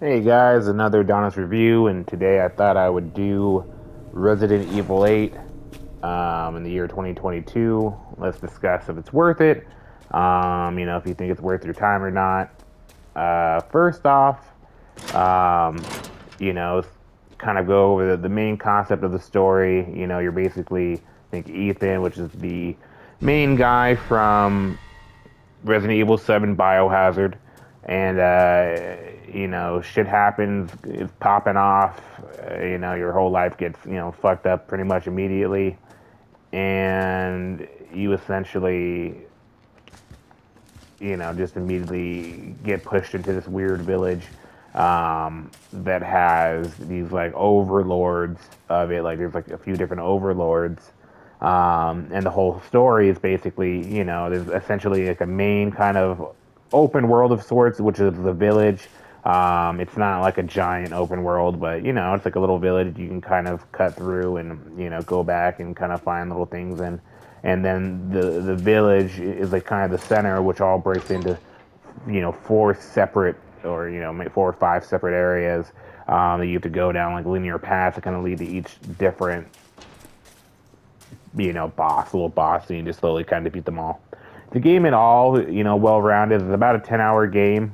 Hey guys, another Adonis review, and today I thought I would do Resident Evil 8 in the year 2022. Let's discuss if it's worth it, if you think it's worth your time or not. First off, um, you know, kind of go over the main concept of the story. You're basically, I think, Ethan, which is the main guy from Resident Evil 7 Biohazard, and shit happens, it's popping off. Your whole life gets fucked up pretty much immediately, and you essentially just immediately get pushed into this weird village that has these like overlords of it. Like there's like a few different overlords, and the whole story is basically there's essentially like a main kind of open world of sorts, which is the village. It's not like a giant open world, but it's like a little village you can kind of cut through and go back and kind of find little things, and then the village is like kind of the center, which all breaks into four separate, or four or five separate areas that you have to go down like linear paths to kind of lead to each different little boss, and you just slowly kind of beat them all. The game in all, well rounded. It's about a 10-hour game,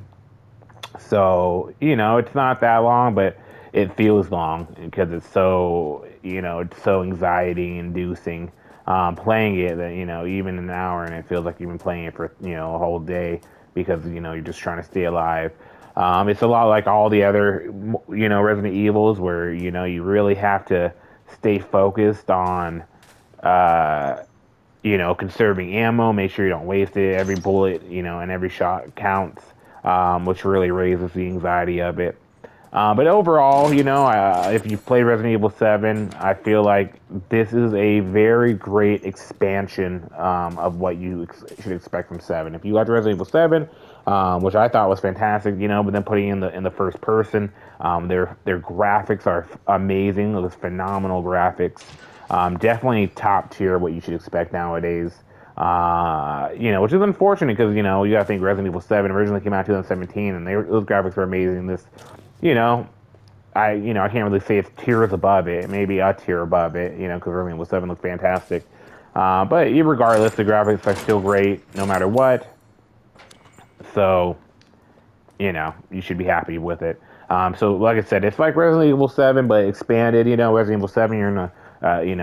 so it's not that long, but it feels long because it's so it's so anxiety inducing. Playing it that even an hour, and it feels like you've been playing it for a whole day because you're just trying to stay alive. It's a lot like all the other Resident Evils where you really have to stay focused on conserving ammo, make sure you don't waste it. Every bullet, and every shot counts, which really raises the anxiety of it. But overall, if you've played Resident Evil 7, I feel like this is a very great expansion of what you should expect from 7. If you liked Resident Evil 7, which I thought was fantastic, but then putting in the first person, their graphics are amazing. Those phenomenal graphics. Definitely top tier what you should expect nowadays. Which is unfortunate because you got to think Resident Evil 7 originally came out in 2017, and those graphics were amazing. This, you know, I can't really say it's tiers above it, maybe a tier above it, because Resident Evil 7 looks fantastic. But regardless, the graphics are still great no matter what. So, you should be happy with it. So, like I said, it's like Resident Evil 7, but expanded. Resident Evil 7, you're in kind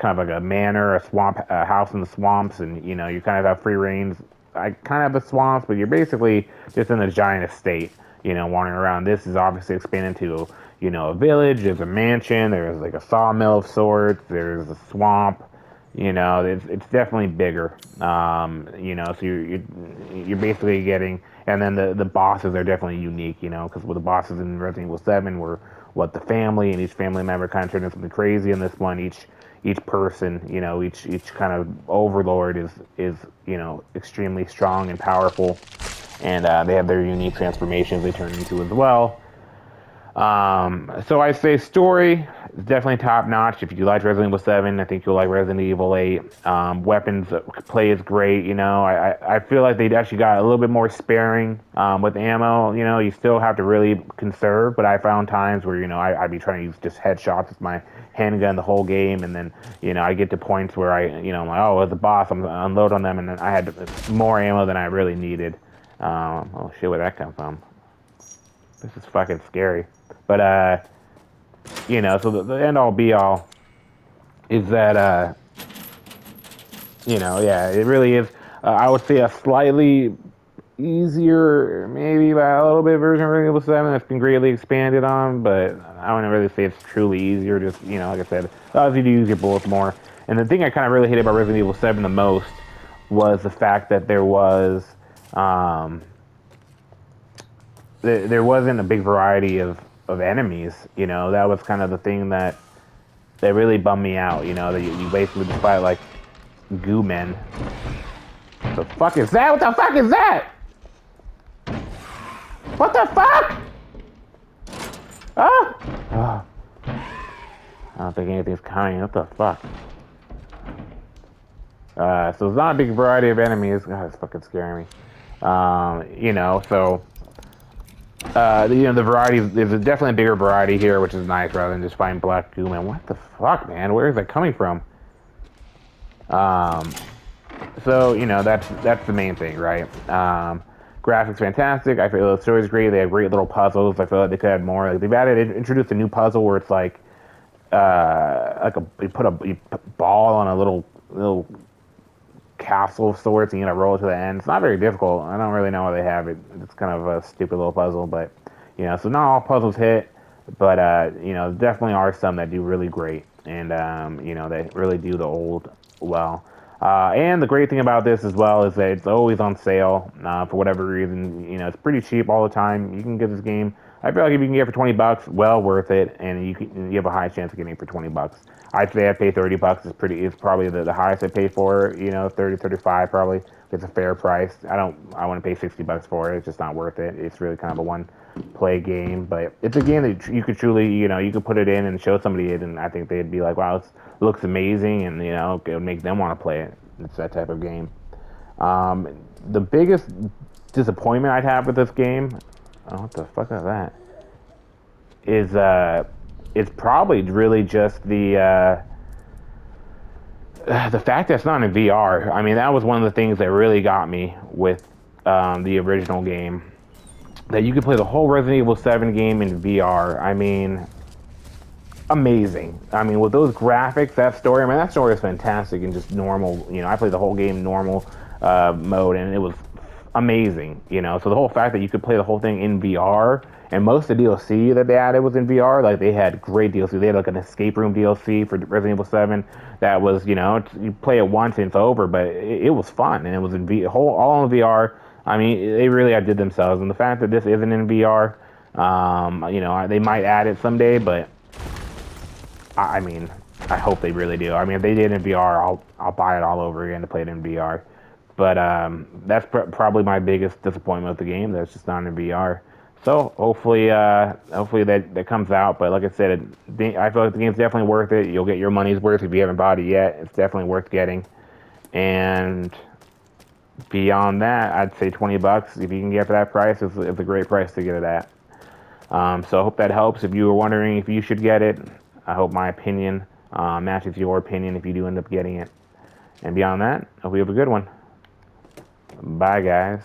of like a manor, a house in the swamps, and you kind of have free reigns. I kind of have the swamps, but you're basically just in a giant estate, wandering around. This is obviously expanded to, a village. There's a mansion. There's like a sawmill of sorts. There's a swamp. It's definitely bigger. So you're basically getting, and then the bosses are definitely unique. Because the bosses in Resident Evil 7 were what the family, and each family member kind of turned into something crazy. In this one, each person, each kind of overlord is extremely strong and powerful, and they have their unique transformations they turn into as well. So I say story is definitely top notch. If you like Resident Evil 7, I think you'll like Resident Evil 8. Weapons play is great. I feel like they actually got a little bit more sparing with ammo. You still have to really conserve, but I found times where I'd be trying to use just headshots with my handgun the whole game, and then I get to points where I'm like, oh, as a boss, I'm gonna unload on them, and then I had more ammo than I really needed. Oh shit, where'd that come from? This is fucking scary. But so the end all be all is that yeah, it really is. I would say a slightly easier, maybe by a little bit version of Resident Evil 7 that's been greatly expanded on, but I wouldn't really say it's truly easier. Just like I said, it allows you to use your bullets more. And the thing I kind of really hated about Resident Evil 7 the most was the fact that there wasn't a big variety of enemies. That was kind of the thing that really bummed me out. That you basically just fight like goo men. What the fuck is that? What the fuck is that? What the fuck? Ah! Oh. I don't think anything's coming. What the fuck? So it's not a big variety of enemies. God, it's fucking scaring me. So The variety, there's definitely a bigger variety here, which is nice rather than just fighting black goo, man. What the fuck, man? Where is that coming from? Um, so that's the main thing, right? Graphics fantastic. I feel the story's great. They have great little puzzles. I feel like they could add more. Like they've introduced a new puzzle where it's like you put a ball on a little castle of sorts, and you gotta roll it to the end. It's not very difficult. I don't really know how they have it. It's kind of a stupid little puzzle, but so not all puzzles hit, but definitely are some that do really great, and they really do the old well. And the great thing about this as well is that it's always on sale for whatever reason. It's pretty cheap all the time. You can get this game. I feel like if you can get it for $20, well worth it, and you have a high chance of getting it for $20. I'd say I pay $30 is probably the highest I pay for it. 30, 35 probably. It's a fair price. I want to pay $60 for it. It's just not worth it. It's really kind of a one play game, but it's a game that you could truly, you could put it in and show somebody it, and I think they'd be like, wow, it looks amazing, and it would make them want to play it. It's that type of game. The biggest disappointment I'd have with this game, oh, what the fuck is that? Is it's probably really just the fact that it's not in VR. I mean, that was one of the things that really got me with the original game. That you could play the whole Resident Evil 7 game in VR. I mean, amazing. I mean, with those graphics, that story. I mean, that story is fantastic and just normal. I played the whole game normal mode, and it was amazing. So the whole fact that you could play the whole thing in VR, and most of the DLC that they added was in VR. Like they had great DLC. They had like an escape room DLC for Resident Evil 7 that was, you play it once and it's over, but it was fun, and it was in all in VR. I mean, they really outdid themselves, and the fact that this isn't in VR, they might add it someday, but I mean, I hope they really do. I mean, if they did it in VR, I'll buy it all over again to play it in VR. But that's probably my biggest disappointment with the game. That's just not in VR. So hopefully that comes out. But like I said, I feel like the game's definitely worth it. You'll get your money's worth if you haven't bought it yet. It's definitely worth getting. And beyond that, I'd say $20 if you can get it for that price. It's a great price to get it at. So I hope that helps. If you were wondering if you should get it, I hope my opinion matches your opinion if you do end up getting it. And beyond that, I hope you have a good one. Bye, guys.